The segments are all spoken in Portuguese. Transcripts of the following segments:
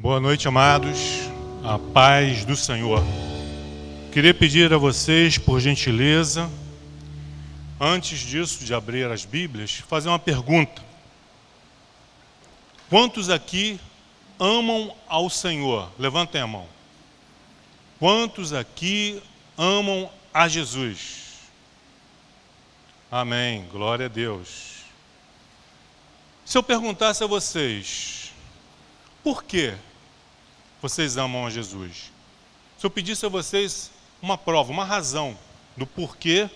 Boa noite, amados. A paz do Senhor. Queria pedir a vocês, por gentileza, antes disso, de abrir as Bíblias, fazer uma pergunta. Quantos aqui amam ao Senhor? Levantem a mão. Quantos aqui amam a Jesus? Amém. Glória a Deus. Se eu perguntasse a vocês, por que vocês amam a Jesus? Se eu pedisse a vocês uma prova, uma razão do porquê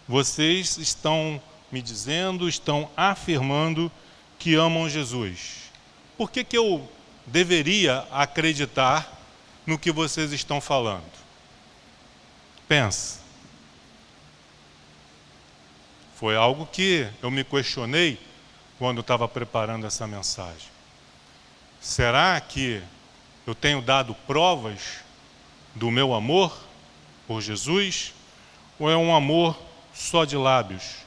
vocês estão me dizendo, estão afirmando que amam Jesus, por que eu deveria acreditar no que vocês estão falando? Pensa. Foi algo que eu me questionei quando estava preparando essa mensagem. Será que eu tenho dado provas do meu amor por Jesus? Ou é um amor só de lábios,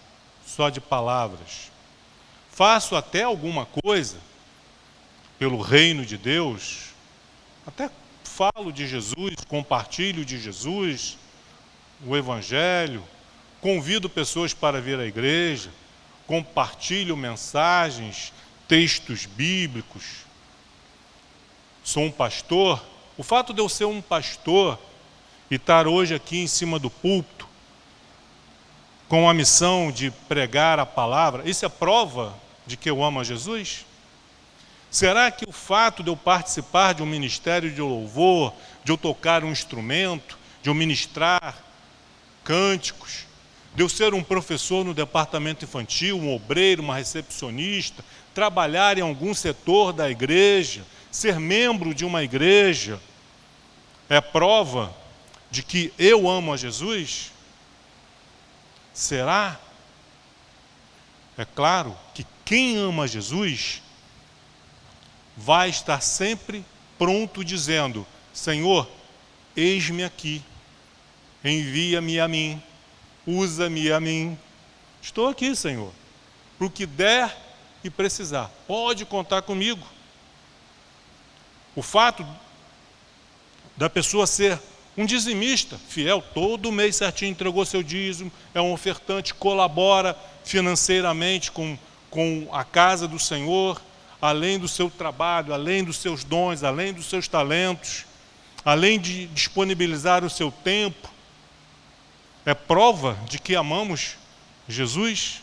só de palavras? Faço até alguma coisa pelo reino de Deus, até falo de Jesus, compartilho de Jesus, o Evangelho, convido pessoas para vir à igreja, compartilho mensagens, textos bíblicos. Sou um pastor. O fato de eu ser um pastor e estar hoje aqui em cima do púlpito, com a missão de pregar a palavra, isso é prova de que eu amo a Jesus? Será que o fato de eu participar de um ministério de louvor, de eu tocar um instrumento, de eu ministrar cânticos, de eu ser um professor no departamento infantil, um obreiro, uma recepcionista, trabalhar em algum setor da igreja, ser membro de uma igreja, é prova de que eu amo a Jesus? Será? É claro que quem ama Jesus vai estar sempre pronto dizendo: Senhor, eis-me aqui, envia-me a mim, usa-me a mim. Estou aqui, Senhor, para o que der e precisar. Pode contar comigo. O fato da pessoa ser um dizimista fiel, todo mês certinho entregou seu dízimo, é um ofertante, colabora financeiramente com a casa do Senhor, além do seu trabalho, além dos seus dons, além dos seus talentos, além de disponibilizar o seu tempo, é prova de que amamos Jesus?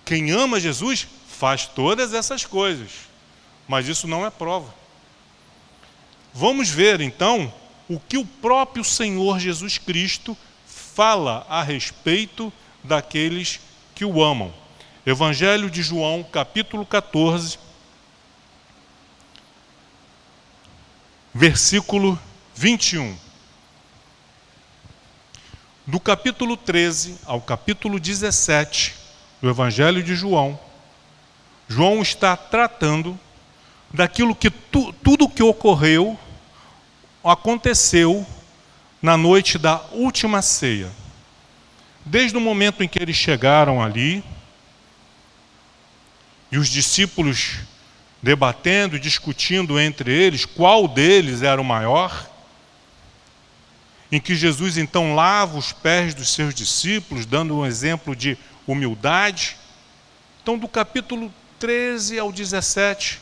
Quem ama Jesus faz todas essas coisas, mas isso não é prova. Vamos ver, então, o que o próprio Senhor Jesus Cristo fala a respeito daqueles que o amam. Evangelho de João, capítulo 14, versículo 21. Do capítulo 13 ao capítulo 17 do Evangelho de João, João está tratando daquilo que tudo o que ocorreu, aconteceu na noite da última ceia. Desde o momento em que eles chegaram ali, e os discípulos debatendo e discutindo entre eles qual deles era o maior, em que Jesus então lava os pés dos seus discípulos, dando um exemplo de humildade. Então, do capítulo 13 ao 17,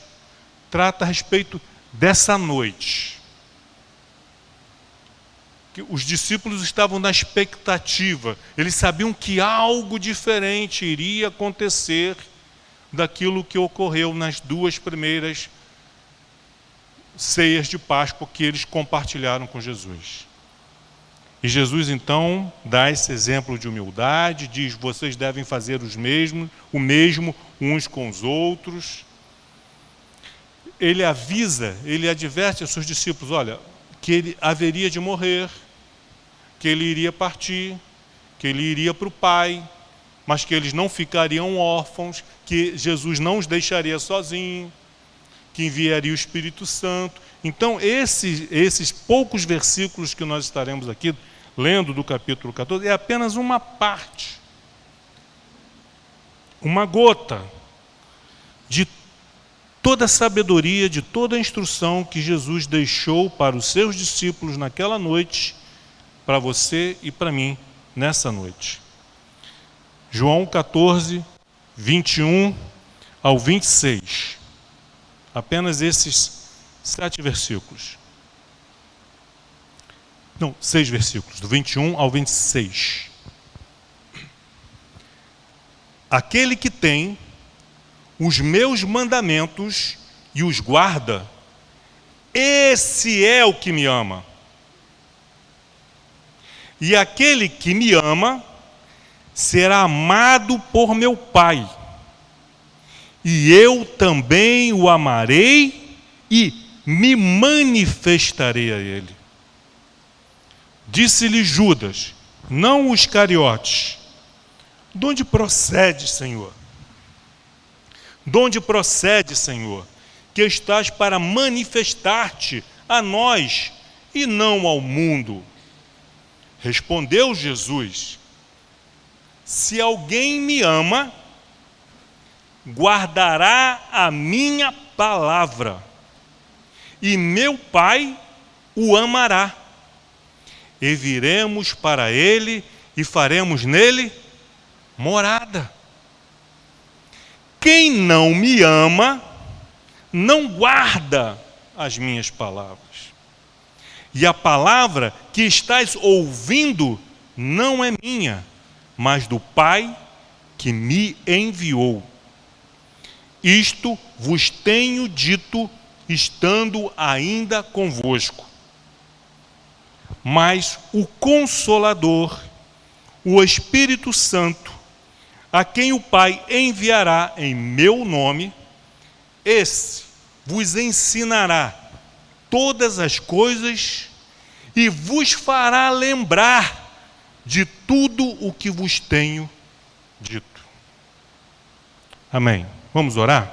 trata a respeito dessa noite. Que os discípulos estavam na expectativa, eles sabiam que algo diferente iria acontecer daquilo que ocorreu nas duas primeiras ceias de Páscoa que eles compartilharam com Jesus. E Jesus então dá esse exemplo de humildade, diz: vocês devem fazer o mesmo uns com os outros. Ele avisa, ele adverte aos seus discípulos, olha, que ele haveria de morrer, que ele iria partir, que ele iria para o Pai, mas que eles não ficariam órfãos, que Jesus não os deixaria sozinhos, que enviaria o Espírito Santo. Então, esses poucos versículos que nós estaremos aqui lendo do capítulo 14, é apenas uma parte, uma gota de toda a sabedoria, de toda a instrução que Jesus deixou para os seus discípulos naquela noite, para você e para mim nessa noite. João 14, 21 ao 26. Apenas esses 7 versículos. Não, 6 versículos, do 21 ao 26. Aquele que tem os meus mandamentos e os guarda, esse é o que me ama. E aquele que me ama será amado por meu Pai. E eu também o amarei e me manifestarei a ele. Disse-lhe Judas, não o Iscariotes: de onde procede, Senhor? De onde procede, Senhor, que estás para manifestar-te a nós e não ao mundo? Respondeu Jesus: se alguém me ama, guardará a minha palavra, e meu Pai o amará. E viremos para ele e faremos nele morada. Quem não me ama, não guarda as minhas palavras. E a palavra que estás ouvindo não é minha, mas do Pai que me enviou. Isto vos tenho dito, estando ainda convosco. Mas o Consolador, o Espírito Santo, a quem o Pai enviará em meu nome, esse vos ensinará todas as coisas e vos fará lembrar de tudo o que vos tenho dito. Amém. Vamos orar?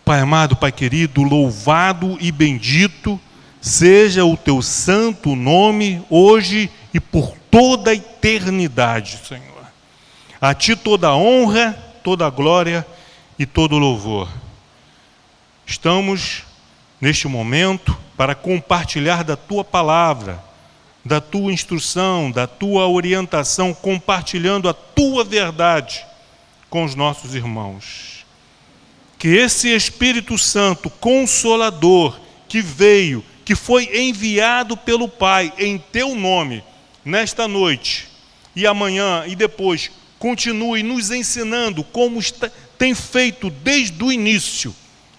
Pai amado, Pai querido, louvado e bendito seja o teu santo nome, hoje e por toda a eternidade, Senhor. A ti toda a honra, toda a glória e todo o louvor. Estamos, neste momento, para compartilhar da tua palavra, da tua instrução, da tua orientação, compartilhando a tua verdade com os nossos irmãos. Que esse Espírito Santo, Consolador, que veio, que foi enviado pelo Pai em teu nome, nesta noite e amanhã e depois, continue nos ensinando como tem feito desde o início,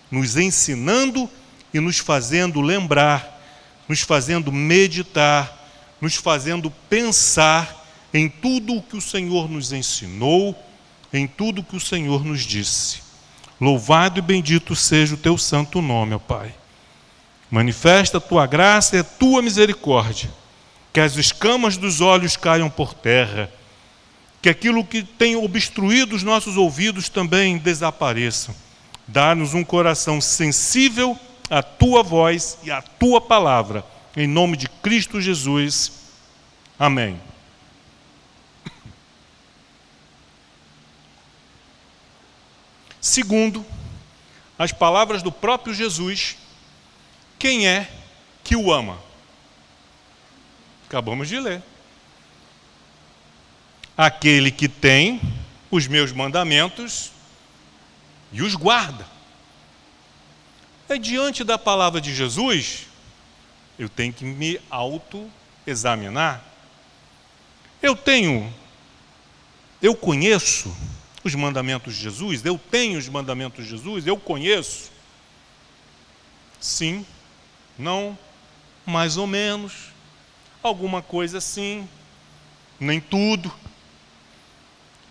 nos ensinando e nos fazendo lembrar, nos fazendo meditar, nos fazendo pensar em tudo o que o Senhor nos ensinou, em tudo o que o Senhor nos disse. Louvado e bendito seja o teu santo nome, ó Pai. Manifesta a tua graça e a tua misericórdia, que as escamas dos olhos caiam por terra, que aquilo que tem obstruído os nossos ouvidos também desapareça. Dá-nos um coração sensível à tua voz e à tua palavra, em nome de Cristo Jesus. Amém. Segundo as palavras do próprio Jesus, quem é que o ama? Acabamos de ler. Aquele que tem os meus mandamentos e os guarda. É diante da palavra de Jesus, eu tenho que me autoexaminar. Eu conheço os mandamentos de Jesus? Eu tenho os mandamentos de Jesus? Eu conheço? Sim, não, mais ou menos, alguma coisa sim, nem tudo.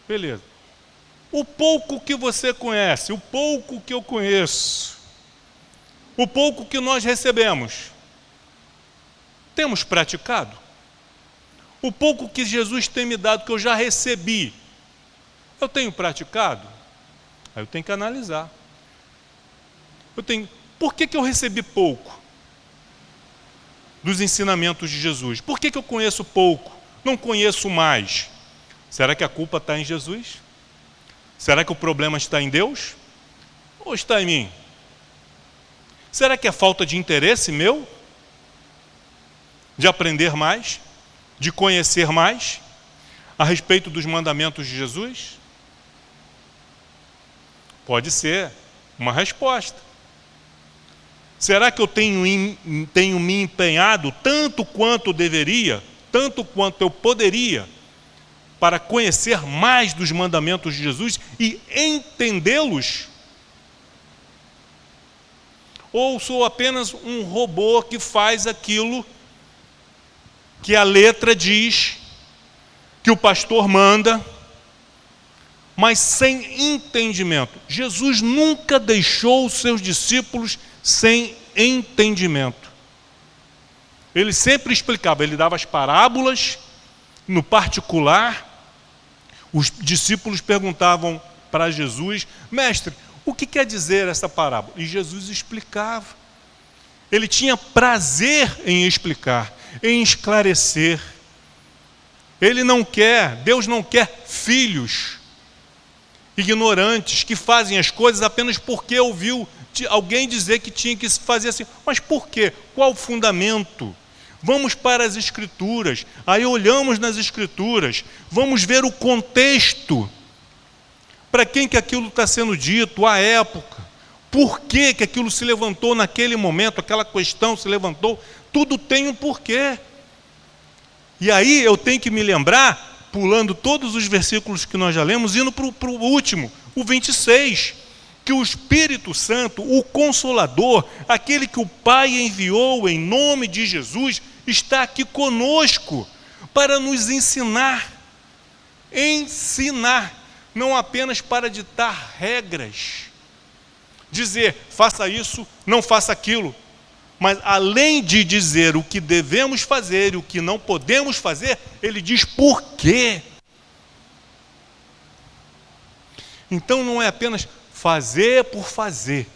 Beleza. O pouco que você conhece, o pouco que eu conheço, o pouco que nós recebemos, temos praticado? O pouco que Jesus tem me dado, que eu já recebi, eu tenho praticado? Aí eu tenho que analisar. Por que eu recebi pouco dos ensinamentos de Jesus? Por que eu conheço pouco? Não conheço mais? Será que a culpa está em Jesus? Será que o problema está em Deus? ou está em mim? Será que é falta de interesse meu? De aprender mais? De conhecer mais a respeito dos mandamentos de Jesus? Pode ser uma resposta. Será que eu tenho me empenhado tanto quanto deveria, tanto quanto eu poderia, para conhecer mais dos mandamentos de Jesus e entendê-los? Ou sou apenas um robô que faz aquilo que a letra diz, que o pastor manda, mas sem entendimento? Jesus nunca deixou os seus discípulos sem entendimento. Ele sempre explicava, ele dava as parábolas, no particular, os discípulos perguntavam para Jesus: mestre, o que quer dizer essa parábola? E Jesus explicava. Ele tinha prazer em explicar, em esclarecer. Deus não quer filhos ignorantes que fazem as coisas apenas porque ouviu alguém dizer que tinha que se fazer assim. Mas por quê? Qual o fundamento? Vamos para as Escrituras, aí olhamos nas Escrituras, vamos ver o contexto, para quem que aquilo está sendo dito, a época, por que que aquilo se levantou naquele momento, aquela questão se levantou, tudo tem um porquê. E aí eu tenho que me lembrar, pulando todos os versículos que nós já lemos, indo para o último, o 26, que o Espírito Santo, o Consolador, aquele que o Pai enviou em nome de Jesus, está aqui conosco para nos ensinar, não apenas para ditar regras, dizer faça isso, não faça aquilo, mas além de dizer o que devemos fazer e o que não podemos fazer, ele diz por quê. Então não é apenas fazer por fazer.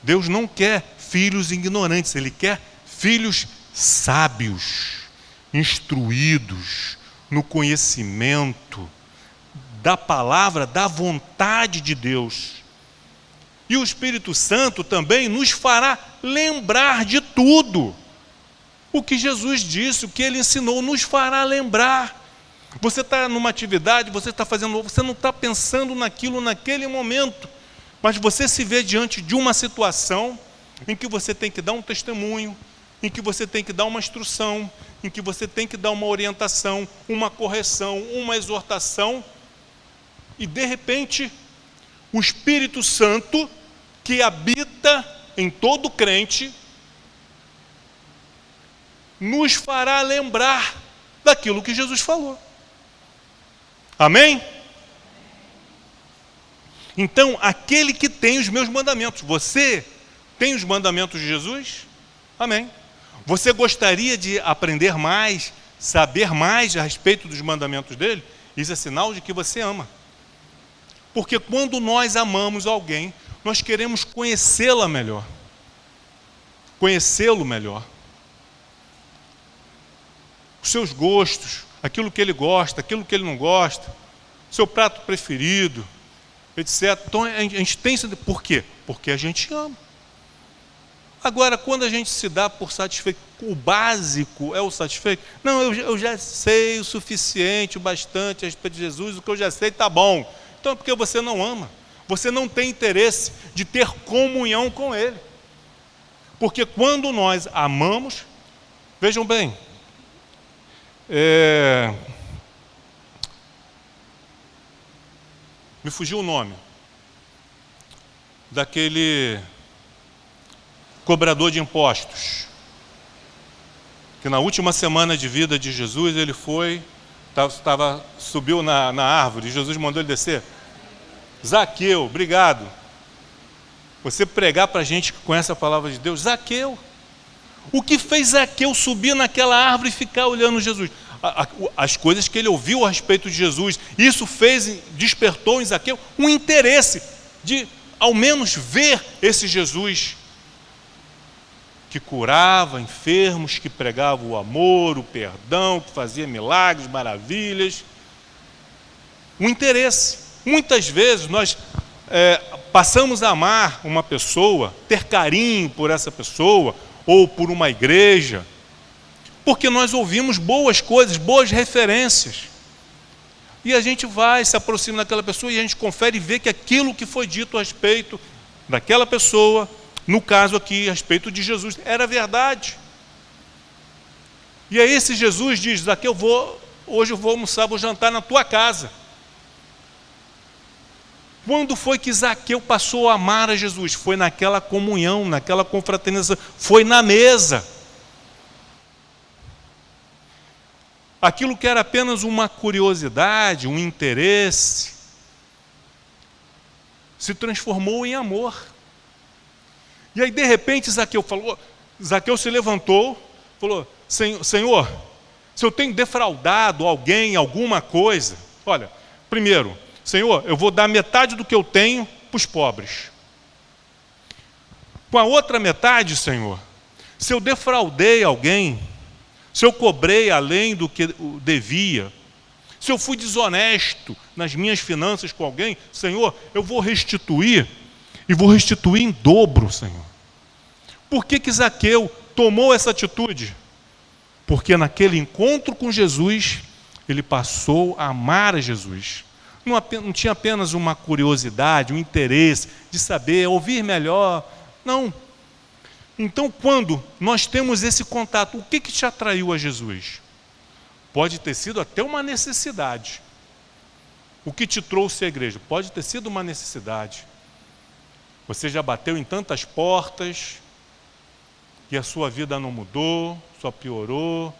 Deus não quer filhos ignorantes, Ele quer filhos sábios, instruídos no conhecimento da palavra, da vontade de Deus. E o Espírito Santo também nos fará lembrar de tudo. O que Jesus disse, o que Ele ensinou, nos fará lembrar. Você está numa atividade, você está fazendo, você não está pensando naquilo naquele momento, mas você se vê diante de uma situação em que você tem que dar um testemunho, em que você tem que dar uma instrução, em que você tem que dar uma orientação, uma correção, uma exortação, e de repente o Espírito Santo, que habita em todo crente, nos fará lembrar daquilo que Jesus falou. Amém? Então, aquele que tem os meus mandamentos, você tem os mandamentos de Jesus? Amém. Você gostaria de aprender mais, saber mais a respeito dos mandamentos dele? Isso é sinal de que você ama. Porque quando nós amamos alguém, nós queremos conhecê-la melhor. Conhecê-lo melhor. Os seus gostos, aquilo que ele gosta, aquilo que ele não gosta, seu prato preferido, etc. Então a gente tem isso. Por quê? Porque a gente ama. Agora, quando a gente se dá por satisfeito, o básico é o satisfeito? Não, eu já sei o suficiente, o bastante a respeito de Jesus, o que eu já sei está bom. Então é porque você não ama. Você não tem interesse de ter comunhão com Ele. Porque quando nós amamos, vejam bem, me fugiu o nome daquele cobrador de impostos, que na última semana de vida de Jesus, ele subiu na árvore, Jesus mandou ele descer. Zaqueu, obrigado. Você pregar para a gente que conhece a palavra de Deus. Zaqueu. O que fez Zaqueu subir naquela árvore e ficar olhando Jesus? As coisas que ele ouviu a respeito de Jesus, isso despertou em Zaqueu um interesse de, ao menos, ver esse Jesus que curava enfermos, que pregava o amor, o perdão, que fazia milagres, maravilhas. Um interesse. muitas vezes nós passamos a amar uma pessoa, ter carinho por essa pessoa, ou por uma igreja, porque nós ouvimos boas coisas, boas referências. E a gente vai, se aproxima daquela pessoa e a gente confere e vê que aquilo que foi dito a respeito daquela pessoa, no caso aqui, a respeito de Jesus, era verdade. E aí esse Jesus diz: Zaqueu, hoje eu vou almoçar, vou jantar na tua casa. Quando foi que Zaqueu passou a amar a Jesus? Foi naquela comunhão, naquela confraternização, foi na mesa. Aquilo que era apenas uma curiosidade, um interesse, se transformou em amor. E aí, de repente, Zaqueu se levantou, falou: Senhor, se eu tenho defraudado alguém, alguma coisa, olha, primeiro, Senhor, eu vou dar metade do que eu tenho para os pobres. Com a outra metade, Senhor, se eu defraudei alguém, se eu cobrei além do que devia, se eu fui desonesto nas minhas finanças com alguém, Senhor, eu vou restituir, e vou restituir em dobro, Senhor. Por que Zaqueu tomou essa atitude? Porque naquele encontro com Jesus, ele passou a amar a Jesus. Não tinha apenas uma curiosidade, um interesse de saber, ouvir melhor. Não. Então, quando nós temos esse contato, o que te atraiu a Jesus? Pode ter sido até uma necessidade. O que te trouxe à igreja? Pode ter sido uma necessidade. Você já bateu em tantas portas e a sua vida não mudou, só piorou.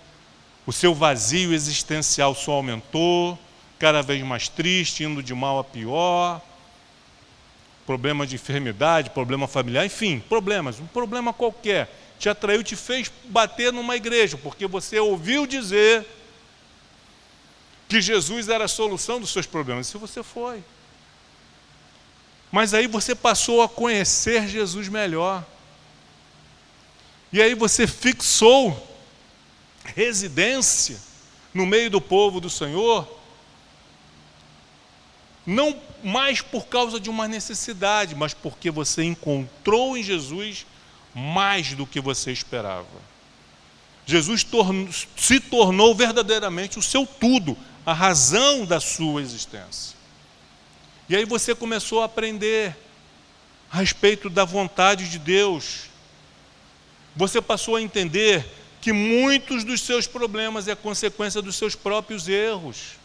O seu vazio existencial só aumentou, cada vez mais triste, indo de mal a pior. Problema de enfermidade, problema familiar, enfim, problemas, um problema qualquer, te atraiu, te fez bater numa igreja, porque você ouviu dizer que Jesus era a solução dos seus problemas, e você foi. Mas aí você passou a conhecer Jesus melhor, e aí você fixou residência no meio do povo do Senhor, não mais por causa de uma necessidade, mas porque você encontrou em Jesus mais do que você esperava. Jesus se tornou verdadeiramente o seu tudo, a razão da sua existência. E aí você começou a aprender a respeito da vontade de Deus. Você passou a entender que muitos dos seus problemas é consequência dos seus próprios erros.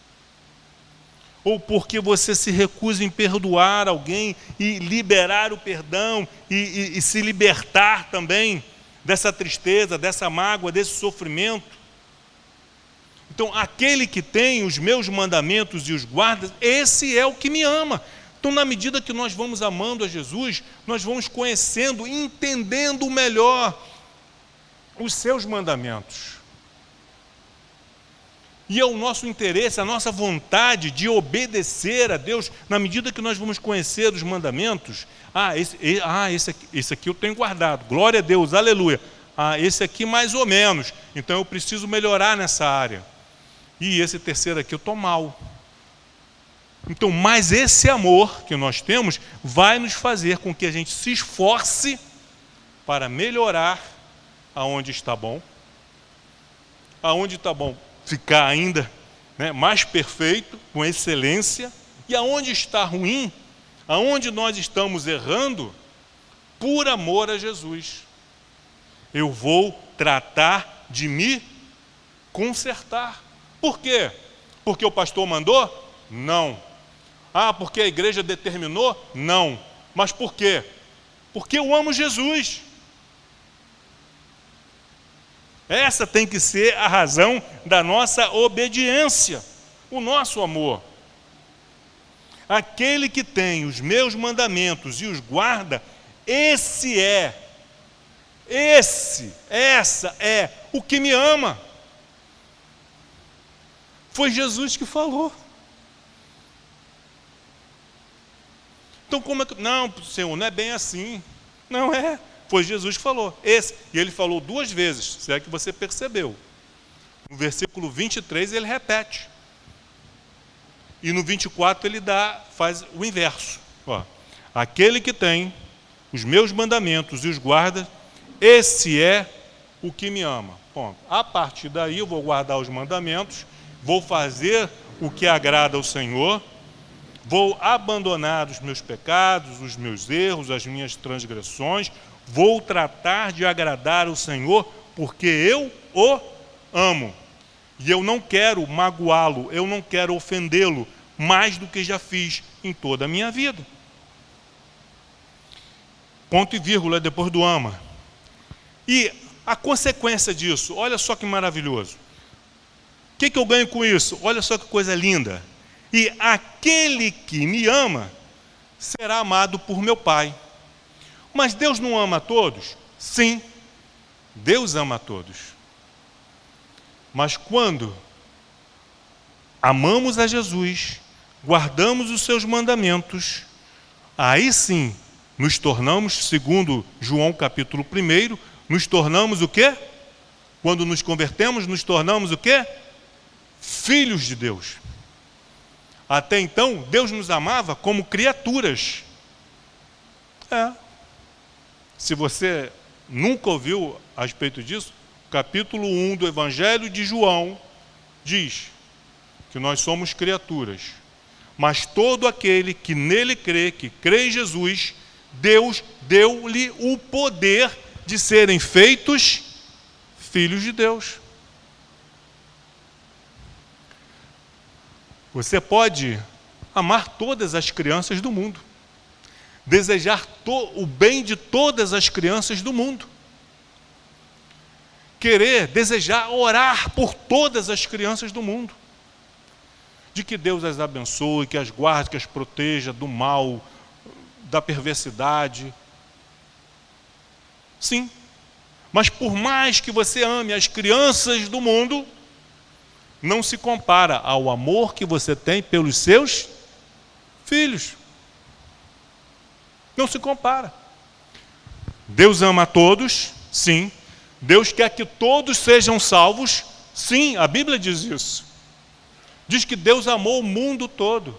Ou porque você se recusa em perdoar alguém e liberar o perdão e se libertar também dessa tristeza, dessa mágoa, desse sofrimento. Então, aquele que tem os meus mandamentos e os guarda, esse é o que me ama. Então, na medida que nós vamos amando a Jesus, nós vamos conhecendo, entendendo melhor os seus mandamentos. E é o nosso interesse, a nossa vontade de obedecer a Deus, na medida que nós vamos conhecer os mandamentos. Esse aqui eu tenho guardado, glória a Deus, aleluia. Esse aqui mais ou menos, então eu preciso melhorar nessa área. E esse terceiro aqui eu estou mal. Então, mas esse amor que nós temos vai nos fazer com que a gente se esforce para melhorar aonde está bom. Aonde está bom, ficar ainda mais perfeito, com excelência, e aonde está ruim, aonde nós estamos errando, por amor a Jesus, eu vou tratar de me consertar. Por quê? Porque o pastor mandou? Não. Porque a igreja determinou? Não. Mas por quê? Porque eu amo Jesus. Essa tem que ser a razão da nossa obediência, o nosso amor. Aquele que tem os meus mandamentos e os guarda, essa é o que me ama. Foi Jesus que falou. Então como é que... Não, Senhor, não é bem assim. Não é. Foi Jesus que falou. E ele falou 2 vezes, se é que você percebeu. No versículo 23 ele repete. E no 24 ele faz o inverso. Ó, aquele que tem os meus mandamentos e os guarda, esse é o que me ama. Ponto. A partir daí eu vou guardar os mandamentos, vou fazer o que agrada ao Senhor, vou abandonar os meus pecados, os meus erros, as minhas transgressões, vou tratar de agradar o Senhor, porque eu o amo. E eu não quero magoá-lo, eu não quero ofendê-lo, mais do que já fiz em toda a minha vida. Ponto e vírgula depois do ama. E a consequência disso, olha só que maravilhoso. O que eu ganho com isso? Olha só que coisa linda. E aquele que me ama será amado por meu Pai. Mas Deus não ama a todos? Sim, Deus ama a todos. Mas quando amamos a Jesus, guardamos os seus mandamentos, aí sim nos tornamos, segundo João capítulo 1, nos tornamos o quê? Quando nos convertemos, nos tornamos o quê? Filhos de Deus. Até então, Deus nos amava como criaturas. Se você nunca ouviu a respeito disso, capítulo 1 do Evangelho de João diz que nós somos criaturas. Mas todo aquele que nele crê, que crê em Jesus, Deus deu-lhe o poder de serem feitos filhos de Deus. Você pode amar todas as crianças do mundo, desejar o bem de todas as crianças do mundo, querer, desejar, orar por todas as crianças do mundo, de que Deus as abençoe, que as guarde, que as proteja do mal, da perversidade. Sim, mas por mais que você ame as crianças do mundo, não se compara ao amor que você tem pelos seus filhos. Não se compara. Deus ama a todos, sim. Deus quer que todos sejam salvos, sim, a Bíblia diz isso. Diz que Deus amou o mundo todo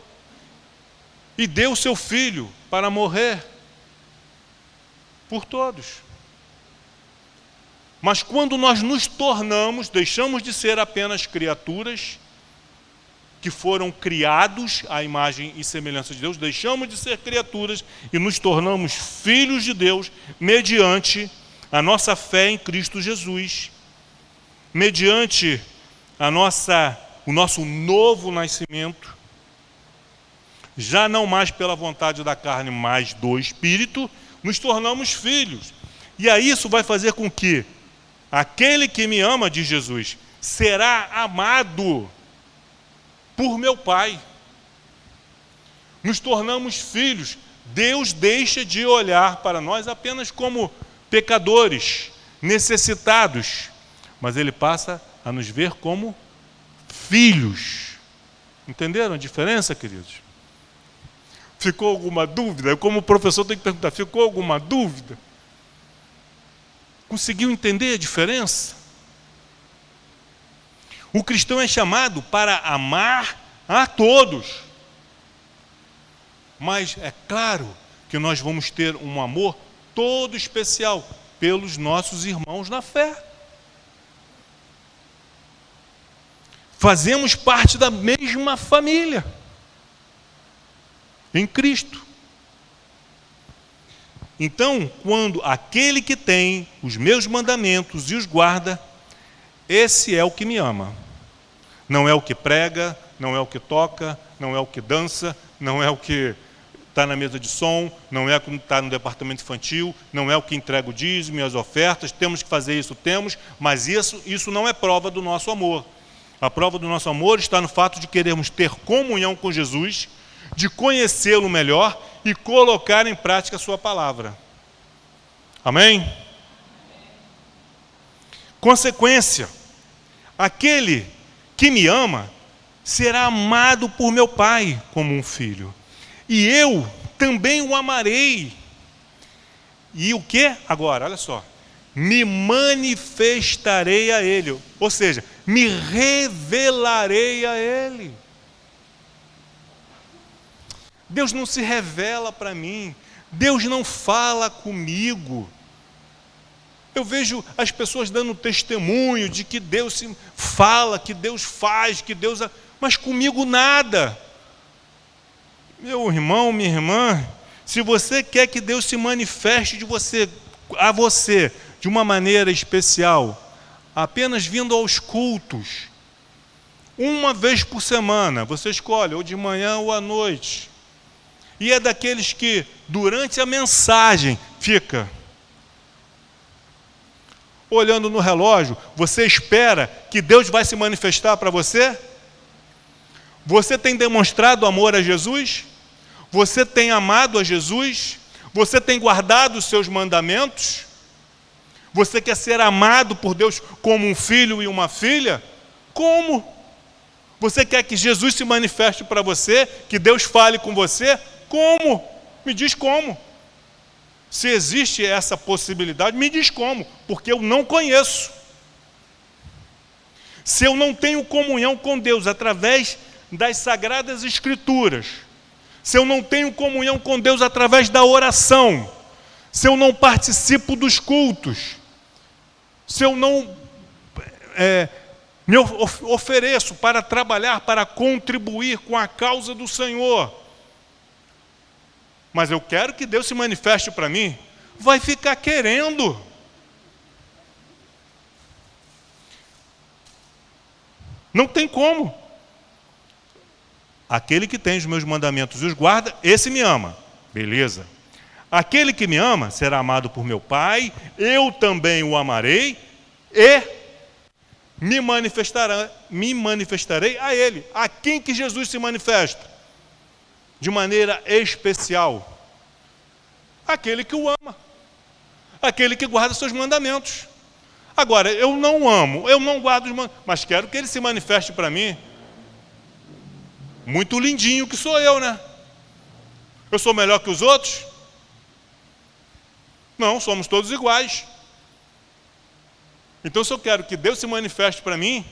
e deu o seu Filho para morrer por todos. Mas quando nós nos tornamos, deixamos de ser apenas criaturas que foram criados à imagem e semelhança de Deus, deixamos de ser criaturas e nos tornamos filhos de Deus mediante a nossa fé em Cristo Jesus, mediante o nosso novo nascimento, já não mais pela vontade da carne, mas do Espírito, nos tornamos filhos. E aí isso vai fazer com que aquele que me ama, diz Jesus, será amado por meu Pai. Nos tornamos filhos. Deus deixa de olhar para nós apenas como pecadores, necessitados, mas Ele passa a nos ver como filhos. Entenderam a diferença, queridos? Ficou alguma dúvida? Eu, como professor, tenho que perguntar, ficou alguma dúvida? Conseguiu entender a diferença? O cristão é chamado para amar a todos. Mas é claro que nós vamos ter um amor todo especial pelos nossos irmãos na fé. Fazemos parte da mesma família em Cristo. Então, quando aquele que tem os meus mandamentos e os guarda, esse é o que me ama. Não é o que prega, não é o que toca, não é o que dança, não é o que está na mesa de som, não é o que está no departamento infantil, não é o que entrega o dízimo e as ofertas. Temos que fazer isso, temos, mas isso não é prova do nosso amor. A prova do nosso amor está no fato de querermos ter comunhão com Jesus, de conhecê-lo melhor e colocar em prática a sua palavra. Amém? Consequência, aquele que me ama será amado por meu Pai como um filho. E eu também o amarei. E o que? Agora, olha só. Me manifestarei a ele. Ou seja, me revelarei a ele. Deus não se revela para mim. Deus não fala comigo. Eu vejo as pessoas dando testemunho de que Deus se fala, que Deus faz, que Deus... Mas comigo nada. Meu irmão, minha irmã, se você quer que Deus se manifeste a você de uma maneira especial, apenas vindo aos cultos, uma vez por semana, você escolhe, ou de manhã ou à noite, e é daqueles que, durante a mensagem, fica olhando no relógio, você espera que Deus vai se manifestar para você? Você tem demonstrado amor a Jesus? Você tem amado a Jesus? Você tem guardado os seus mandamentos? Você quer ser amado por Deus como um filho e uma filha? Como? Você quer que Jesus se manifeste para você? Que Deus fale com você? Como? Me diz como. Se existe essa possibilidade, me diz como, porque eu não conheço. Se eu não tenho comunhão com Deus através das Sagradas Escrituras, se eu não tenho comunhão com Deus através da oração, se eu não participo dos cultos, se eu não me ofereço para trabalhar, para contribuir com a causa do Senhor, mas eu quero que Deus se manifeste para mim, vai ficar querendo. Não tem como. Aquele que tem os meus mandamentos e os guarda, esse me ama. Beleza. Aquele que me ama será amado por meu Pai, eu também o amarei e me manifestarei a ele. A quem que Jesus se manifesta? De maneira especial. Aquele que o ama. Aquele que guarda seus mandamentos. Agora, eu não amo, eu não guardo os mandamentos, mas quero que ele se manifeste para mim. Muito lindinho que sou eu, né? Eu sou melhor que os outros? Não, somos todos iguais. Então, se eu quero que Deus se manifeste para mim,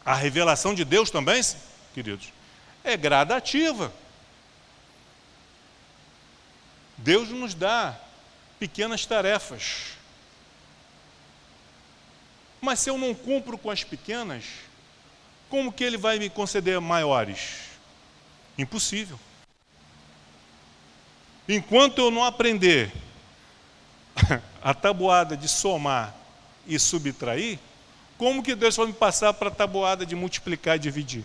a revelação de Deus também, queridos, é gradativa. Deus nos dá pequenas tarefas. Mas se eu não cumpro com as pequenas, como que Ele vai me conceder maiores? Impossível. Enquanto eu não aprender a tabuada de somar e subtrair, como que Deus vai me passar para a tabuada de multiplicar e dividir?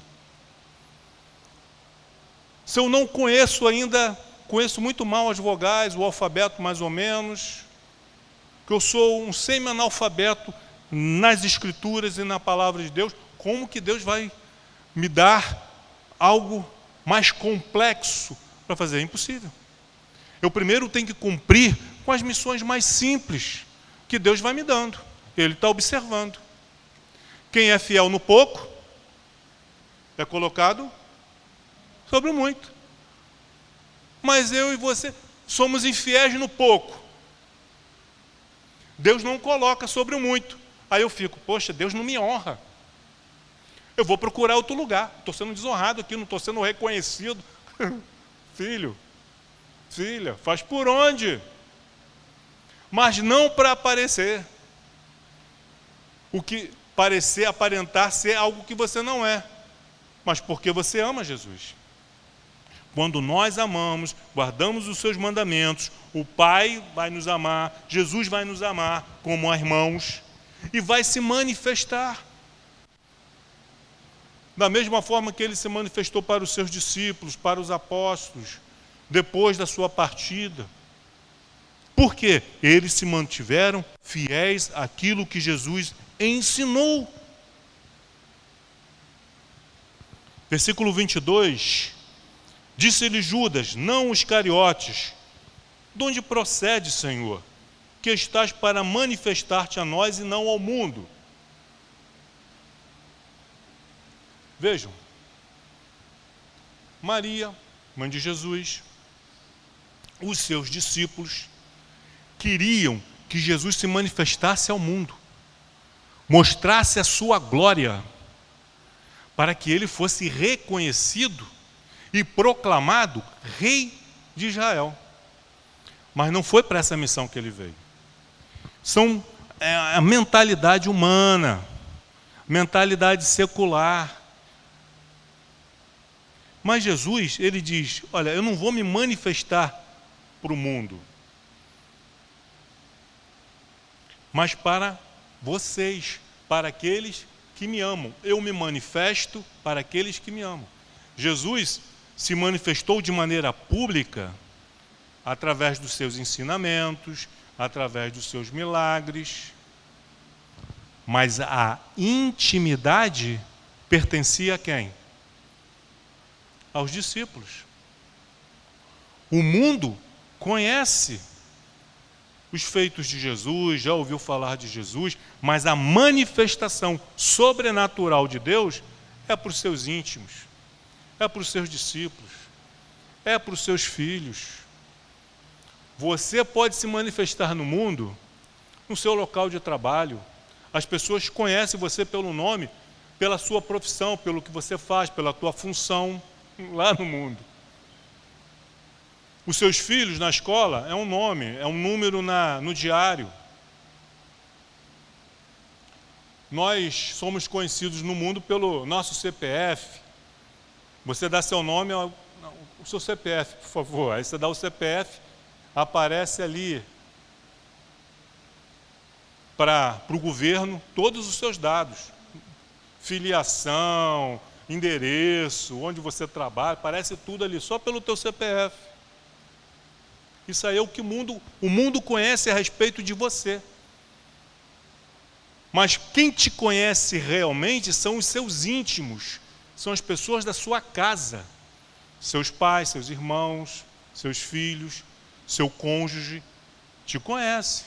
Se eu não conheço ainda, conheço muito mal as vogais, o alfabeto mais ou menos, que eu sou um semi-analfabeto nas Escrituras e na Palavra de Deus, como que Deus vai me dar algo mais complexo para fazer? É impossível. Eu primeiro tenho que cumprir com as missões mais simples que Deus vai me dando. Ele está observando. Quem é fiel no pouco é colocado sobre o muito. Mas eu e você somos infiéis no pouco. Deus não coloca sobre o muito. Aí eu fico, poxa, Deus não me honra. Eu vou procurar outro lugar. Estou sendo desonrado aqui, não estou sendo reconhecido. Filho, filha, faz por onde? Mas não para aparecer. O que parecer, aparentar ser algo que você não é. Mas porque você ama Jesus. Quando nós amamos, guardamos os seus mandamentos, o Pai vai nos amar, Jesus vai nos amar como irmãos e vai se manifestar. Da mesma forma que Ele se manifestou para os seus discípulos, para os apóstolos, depois da sua partida. Por quê? Eles se mantiveram fiéis àquilo que Jesus ensinou. Versículo 22, disse-lhe Judas, não os Iscariotes, de onde procede, Senhor, que estás para manifestar-te a nós e não ao mundo? Vejam, Maria, mãe de Jesus, os seus discípulos, queriam que Jesus se manifestasse ao mundo, mostrasse a sua glória, para que ele fosse reconhecido e proclamado rei de Israel. Mas não foi para essa missão que ele veio. É a mentalidade humana, mentalidade secular. Mas Jesus, ele diz, olha, eu não vou me manifestar para o mundo, mas para vocês, para aqueles que me amam. Eu me manifesto para aqueles que me amam. Jesus se manifestou de maneira pública através dos seus ensinamentos, através dos seus milagres, mas a intimidade pertencia a quem? Aos discípulos. O mundo conhece os feitos de Jesus, já ouviu falar de Jesus, mas a manifestação sobrenatural de Deus é para os seus íntimos, é para os seus discípulos, é para os seus filhos. Você pode se manifestar no mundo, no seu local de trabalho. As pessoas conhecem você pelo nome, pela sua profissão, pelo que você faz, pela tua função lá no mundo. Os seus filhos na escola é um nome, é um número no diário. Nós somos conhecidos no mundo pelo nosso CPF. Você dá seu nome, o seu CPF, por favor. Aí você dá o CPF, aparece ali para o governo todos os seus dados. Filiação, endereço, onde você trabalha, aparece tudo ali, só pelo teu CPF. Isso aí é o que o mundo conhece a respeito de você. Mas quem te conhece realmente são os seus íntimos, são as pessoas da sua casa, seus pais, seus irmãos, seus filhos, seu cônjuge, te conhece.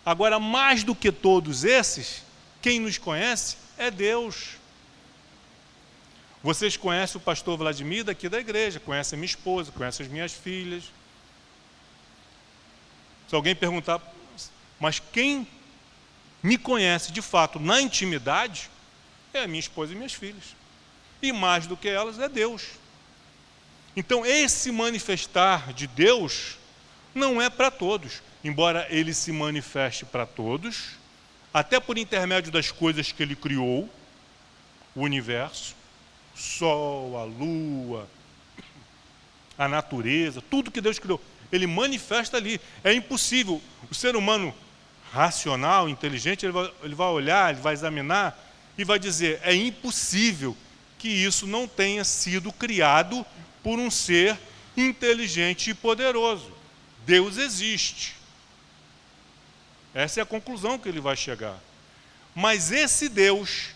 Agora, mais do que todos esses, quem nos conhece é Deus. Vocês conhecem o pastor Vladimir daqui da igreja, conhecem a minha esposa, conhecem as minhas filhas. Se alguém perguntar, mas quem me conhece de fato na intimidade é a minha esposa e minhas filhas. E mais do que elas é Deus. Então esse manifestar de Deus não é para todos, embora ele se manifeste para todos, até por intermédio das coisas que ele criou, o universo, o sol, a lua, a natureza, tudo que Deus criou. Ele manifesta ali. É impossível. O ser humano racional, inteligente, ele vai olhar, ele vai examinar e vai dizer, é impossível que isso não tenha sido criado por um ser inteligente e poderoso. Deus existe. Essa é a conclusão que ele vai chegar. Mas esse Deus,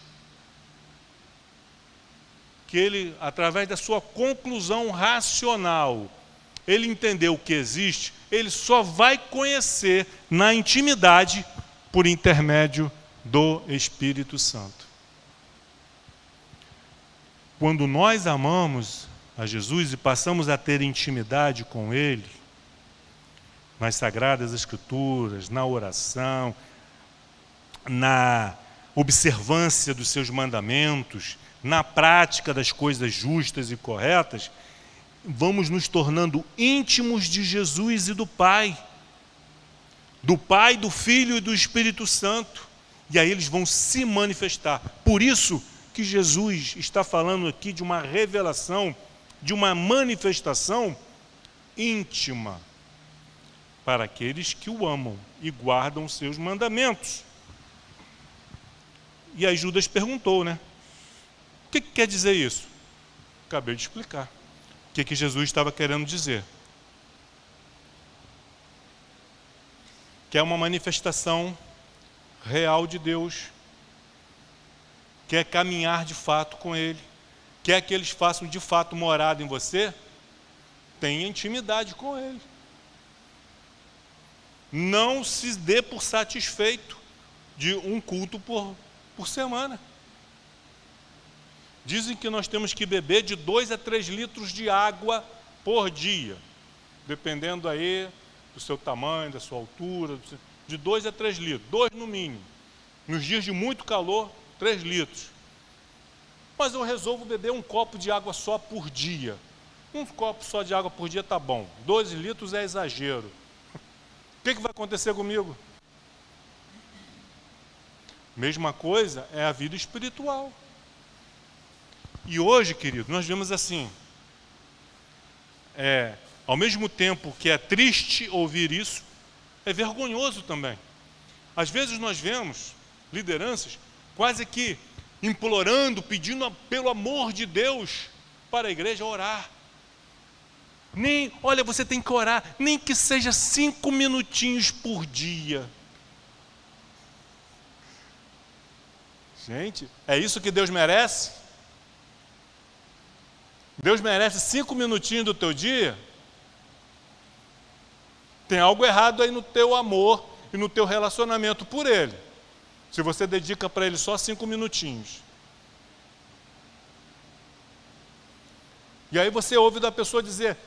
que ele, através da sua conclusão racional, ele entendeu que existe, ele só vai conhecer na intimidade por intermédio do Espírito Santo. Quando nós amamos a Jesus e passamos a ter intimidade com Ele, nas Sagradas Escrituras, na oração, na observância dos seus mandamentos, na prática das coisas justas e corretas, vamos nos tornando íntimos de Jesus e do Pai, do Filho e do Espírito Santo, e aí eles vão se manifestar. Por isso que Jesus está falando aqui de uma revelação, de uma manifestação íntima para aqueles que o amam e guardam seus mandamentos. E aí Judas perguntou, né? O que quer dizer isso? Acabei de explicar. O que Jesus estava querendo dizer? Que é uma manifestação real de Deus, quer caminhar de fato com Ele, quer que eles façam de fato morada em você, tenha intimidade com Ele. Não se dê por satisfeito de um culto por semana. Dizem que nós temos que beber de 2 a 3 litros de água por dia, dependendo aí do seu tamanho, da sua altura, de 2 a 3 litros, 2 no mínimo. Nos dias de muito calor, 3 litros. Mas eu resolvo beber um copo de água só por dia. Um copo só de água por dia tá bom. 12 litros é exagero. O que vai acontecer comigo? Mesma coisa é a vida espiritual. E hoje, querido, nós vemos assim, ao mesmo tempo que é triste ouvir isso, é vergonhoso também. Às vezes nós vemos lideranças quase que implorando, pedindo pelo amor de Deus para a igreja orar. Olha, você tem que orar, nem que seja 5 minutinhos por dia. Gente, é isso que Deus merece? Deus merece 5 minutinhos do teu dia? Tem algo errado aí no teu amor e no teu relacionamento por Ele. Se você dedica para Ele só 5 minutinhos. E aí você ouve da pessoa dizer,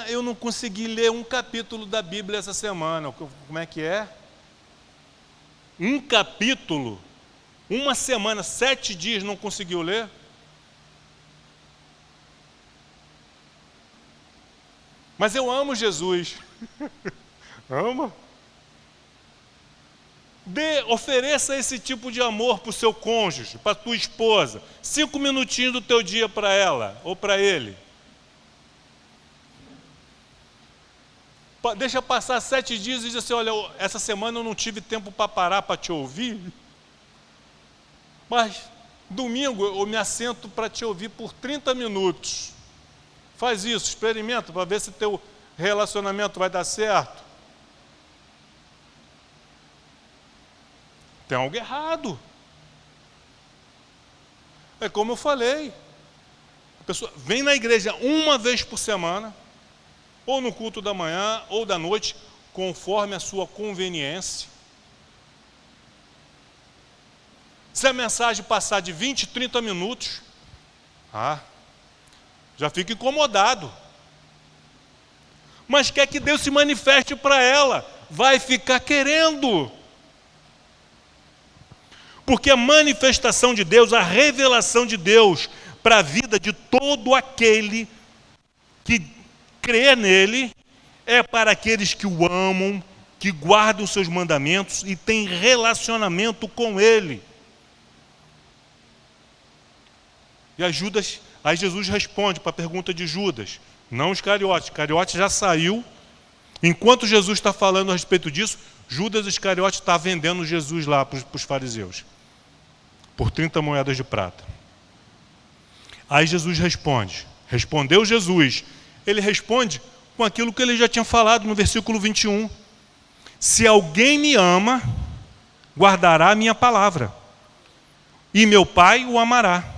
eu não consegui ler um capítulo da Bíblia essa semana. Como é que é? Um capítulo? Uma semana, 7 dias não conseguiu ler? Mas eu amo Jesus. Ama? Ofereça esse tipo de amor para o seu cônjuge, para a tua esposa. 5 minutinhos do teu dia para ela ou para ele. Deixa passar 7 dias e diz assim, olha, essa semana eu não tive tempo para parar para te ouvir, mas domingo eu me assento para te ouvir por 30 minutos. Faz isso, experimenta para ver se teu relacionamento vai dar certo. Tem algo errado. É como eu falei. A pessoa vem na igreja uma vez por semana, ou no culto da manhã, ou da noite, conforme a sua conveniência. Se a mensagem passar de 20, 30 minutos, já fica incomodado. Mas quer que Deus se manifeste para ela, vai ficar querendo. Porque a manifestação de Deus, a revelação de Deus para a vida de todo aquele que crê nele, é para aqueles que o amam, que guardam seus mandamentos e têm relacionamento com ele. E aí Jesus responde para a pergunta de Judas, não Iscariote. Iscariote já saiu. Enquanto Jesus está falando a respeito disso, Judas Iscariote está vendendo Jesus lá para os fariseus, por 30 moedas de prata. Aí Jesus responde. Respondeu Jesus. Ele responde com aquilo que ele já tinha falado no versículo 21. Se alguém me ama, guardará a minha palavra, e meu Pai o amará.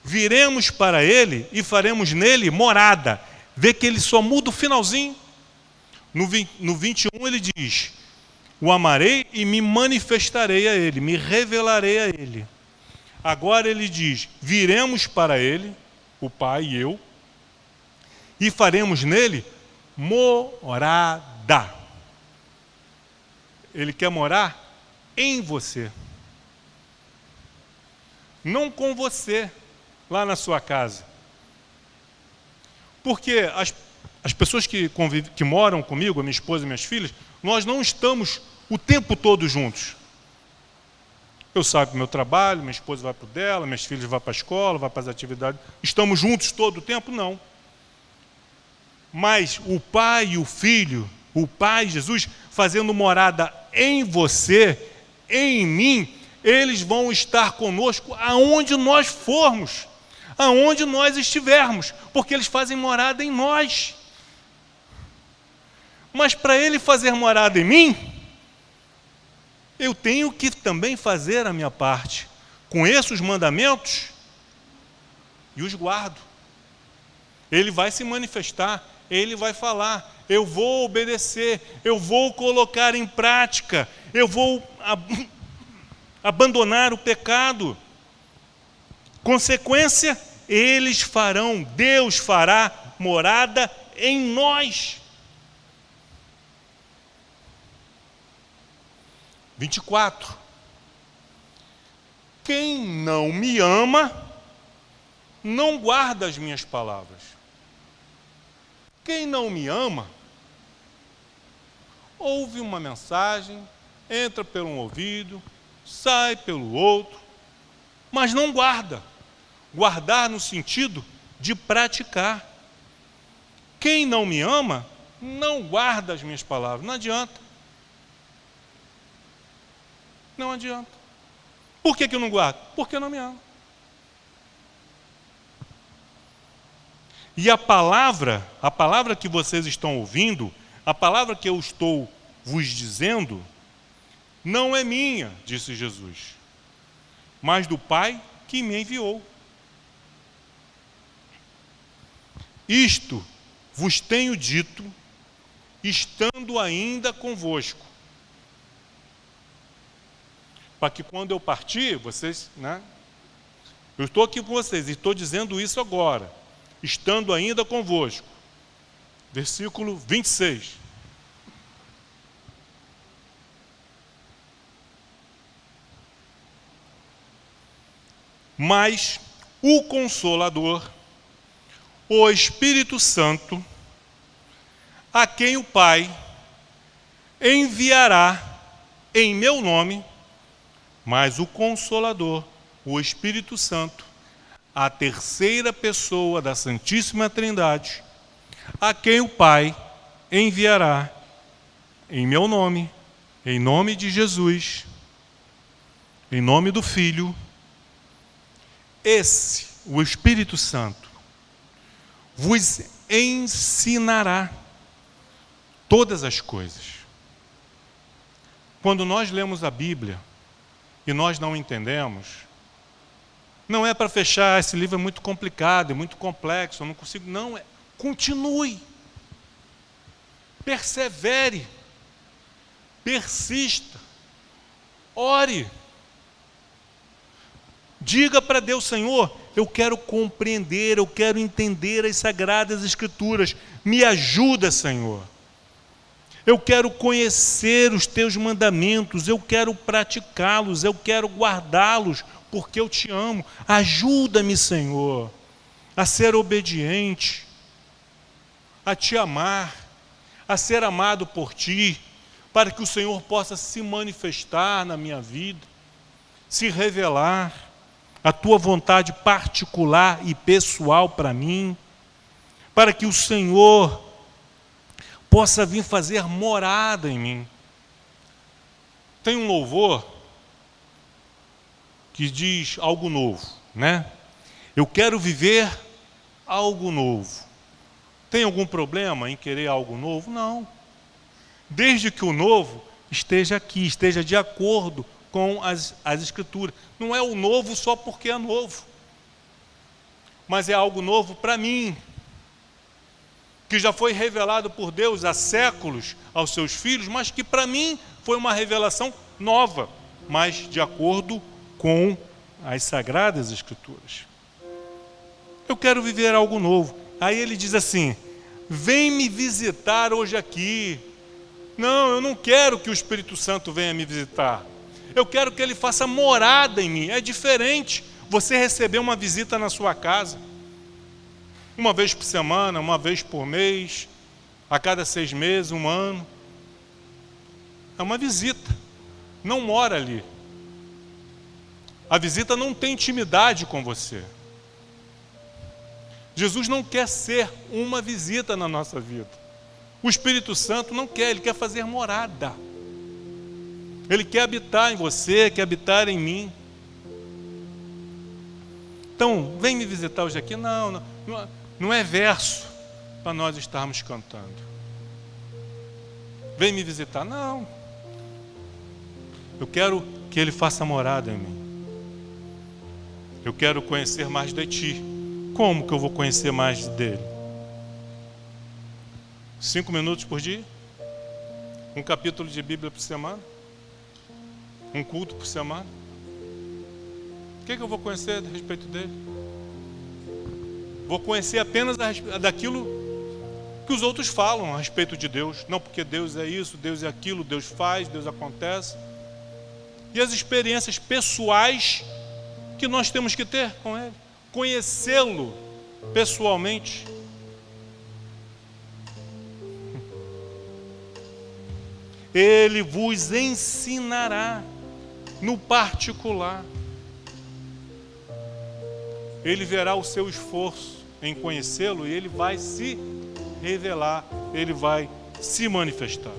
Viremos para ele e faremos nele morada. Vê que ele só muda o finalzinho. No 21 ele diz, o amarei e me manifestarei a ele, me revelarei a ele. Agora ele diz, viremos para ele, o Pai e eu, e faremos nele morada. Ele quer morar em você. Não com você, lá na sua casa. Porque as pessoas que moram comigo, a minha esposa e minhas filhas, nós não estamos o tempo todo juntos. Eu saio para o meu trabalho, minha esposa vai para o dela, minhas filhas vão para a escola, vão para as atividades. Estamos juntos todo o tempo? Não. Mas o Pai e o Filho, o Pai Jesus, fazendo morada em você, em mim, eles vão estar conosco aonde nós formos, aonde nós estivermos, porque eles fazem morada em nós. Mas para ele fazer morada em mim, eu tenho que também fazer a minha parte. Conheço os mandamentos e os guardo. Ele vai se manifestar, ele vai falar, eu vou obedecer, eu vou colocar em prática, eu vou abandonar o pecado. Consequência, eles farão, Deus fará morada em nós. 24. Quem não me ama, não guarda as minhas palavras. Quem não me ama, ouve uma mensagem, entra por um ouvido, sai pelo outro, mas não guarda. Guardar no sentido de praticar. Quem não me ama, não guarda as minhas palavras. Não adianta. Não adianta. Por que eu não guardo? Porque não me ama. E a palavra que vocês estão ouvindo, a palavra que eu estou vos dizendo, não é minha, disse Jesus, mas do Pai que me enviou. Isto vos tenho dito, estando ainda convosco, para que quando eu partir, vocês, eu estou aqui com vocês, e estou dizendo isso agora, estando ainda convosco. Versículo 26. Mas o Consolador, o Espírito Santo, a quem o Pai enviará em meu nome, mas o Consolador, o Espírito Santo, a terceira pessoa da Santíssima Trindade, a quem o Pai enviará em meu nome, em nome de Jesus, em nome do Filho, esse, o Espírito Santo, vos ensinará todas as coisas. Quando nós lemos a Bíblia e nós não entendemos, não é para fechar, esse livro é muito complicado, é muito complexo, eu não consigo, não, continue, persevere, persista, ore, diga para Deus: Senhor, eu quero compreender, eu quero entender as Sagradas Escrituras, me ajuda, Senhor. Eu quero conhecer os teus mandamentos, eu quero praticá-los, eu quero guardá-los, porque eu te amo. Ajuda-me, Senhor, a ser obediente, a te amar, a ser amado por ti, para que o Senhor possa se manifestar na minha vida, se revelar a tua vontade particular e pessoal para mim, para que o Senhor possa vir fazer morada em mim. Tem um louvor que diz algo novo, Eu quero viver algo novo. Tem algum problema em querer algo novo? Não. Desde que o novo esteja aqui, esteja de acordo com as Escrituras. Não é o novo só porque é novo, mas é algo novo para mim, que já foi revelado por Deus há séculos aos seus filhos, mas que para mim foi uma revelação nova, mas de acordo com as Sagradas Escrituras. Eu quero viver algo novo. Aí ele diz assim: vem me visitar hoje aqui. Não, eu não quero que o Espírito Santo venha me visitar. Eu quero que ele faça morada em mim. É diferente você receber uma visita na sua casa, uma vez por semana, uma vez por mês, a cada 6 meses, 1 ano. É uma visita, não mora ali. A visita não tem intimidade com você. Jesus não quer ser uma visita na nossa vida. O Espírito Santo não quer, ele quer fazer morada. Ele quer habitar em você, quer habitar em mim. Então, vem me visitar hoje aqui. Não é verso para nós estarmos cantando. Vem me visitar. Não. Eu quero que ele faça morada em mim. Eu quero conhecer mais de ti. Como que eu vou conhecer mais dele? 5 minutos por dia? Um capítulo de Bíblia por semana? Um culto por semana? O que eu vou conhecer a respeito dele? Vou conhecer apenas daquilo que os outros falam a respeito de Deus. Não, porque Deus é isso, Deus é aquilo, Deus faz, Deus acontece. E as experiências pessoais que nós temos que ter com ele. Conhecê-lo pessoalmente. Ele vos ensinará no particular. Ele verá o seu esforço em conhecê-lo e ele vai se revelar, ele vai se manifestar.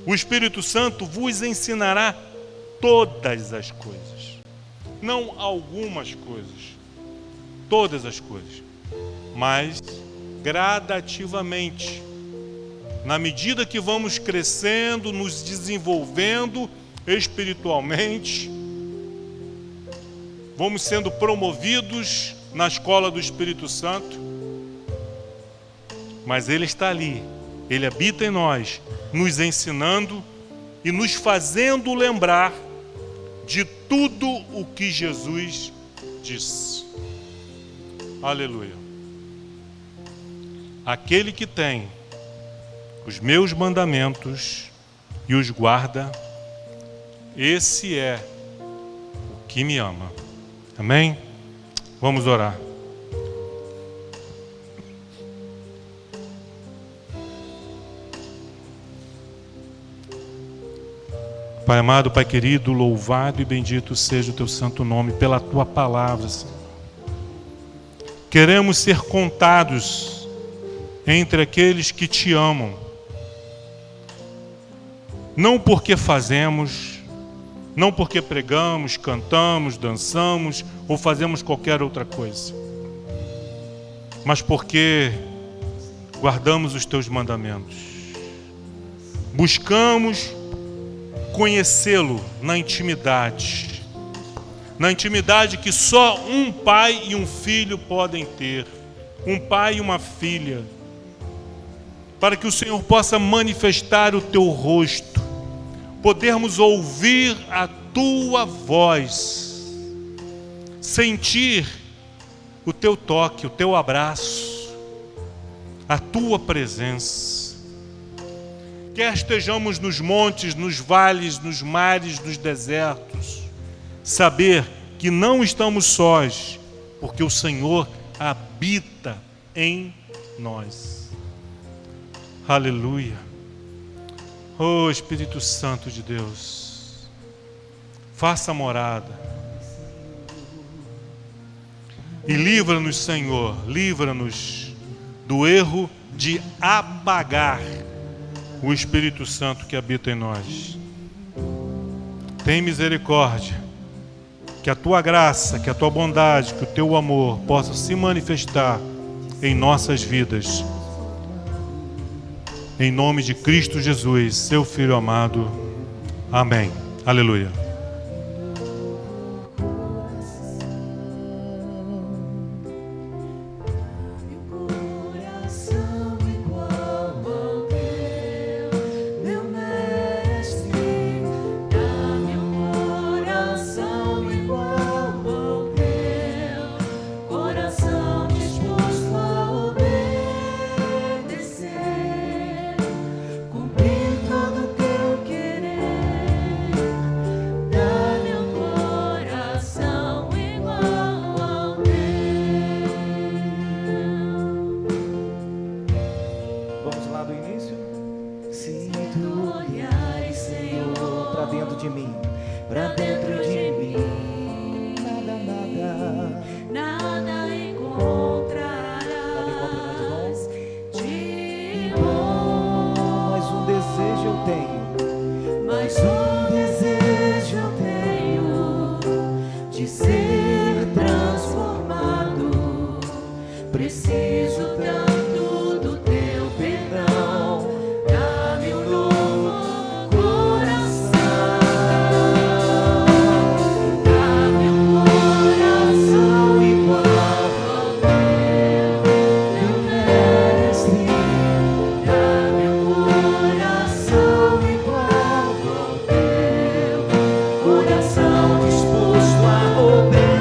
O Espírito Santo vos ensinará todas as coisas, não algumas coisas, todas as coisas, mas gradativamente, na medida que vamos crescendo, nos desenvolvendo espiritualmente, vamos sendo promovidos na escola do Espírito Santo, mas Ele está ali, Ele habita em nós, nos ensinando e nos fazendo lembrar de tudo o que Jesus disse. Aleluia. Aquele que tem os meus mandamentos e os guarda, esse é o que me ama. Amém? Vamos orar. Pai amado, Pai querido, louvado e bendito seja o Teu santo nome pela Tua palavra, Senhor. Queremos ser contados entre aqueles que Te amam, não porque fazemos, não porque pregamos, cantamos, dançamos ou fazemos qualquer outra coisa, mas porque guardamos os Teus mandamentos, buscamos conhecê-lo na intimidade que só um pai e um filho podem ter, um pai e uma filha, para que o Senhor possa manifestar o Teu rosto, podermos ouvir a Tua voz, sentir o Teu toque, o Teu abraço, a Tua presença. Quer estejamos nos montes, nos vales, nos mares, nos desertos, saber que não estamos sós, porque o Senhor habita em nós. Aleluia. Oh Espírito Santo de Deus, faça morada. E livra-nos, Senhor, livra-nos do erro de apagar o Espírito Santo que habita em nós. Tem misericórdia, que a Tua graça, que a Tua bondade, que o Teu amor possa se manifestar em nossas vidas. Em nome de Cristo Jesus, Seu Filho amado. Amém. Aleluia. Disposto a obedecer.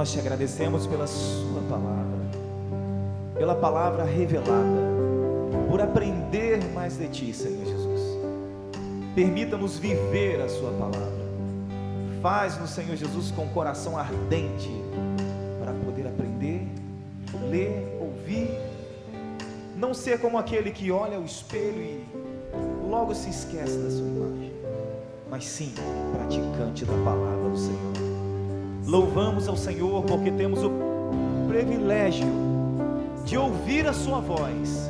nós te agradecemos pela sua palavra, pela palavra revelada, por aprender mais de ti, Senhor Jesus. Permita-nos viver a sua palavra. Faz-nos, Senhor Jesus, com o coração ardente para poder aprender, ler, ouvir. Não ser como aquele que olha ao espelho e logo se esquece da sua imagem, mas sim praticante da palavra do Senhor. Louvamos ao Senhor porque temos o privilégio de ouvir a sua voz,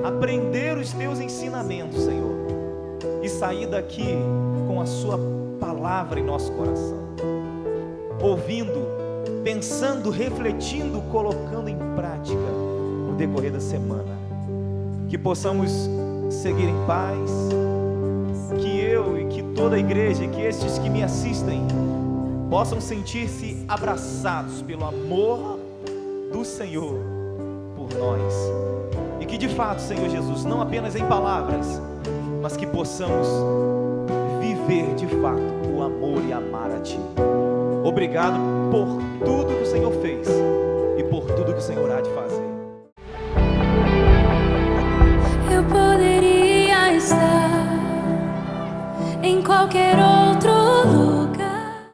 aprender os teus ensinamentos, Senhor, e sair daqui com a sua palavra em nosso coração, ouvindo, pensando, refletindo, colocando em prática no decorrer da semana. Que possamos seguir em paz, que eu e que toda a igreja, e que estes que me assistem possam sentir-se abraçados pelo amor do Senhor por nós, e que de fato, Senhor Jesus, não apenas em palavras, mas que possamos viver de fato o amor e amar a Ti. Obrigado por tudo que o Senhor fez e por tudo que o Senhor há de fazer. Eu poderia estar em qualquer outro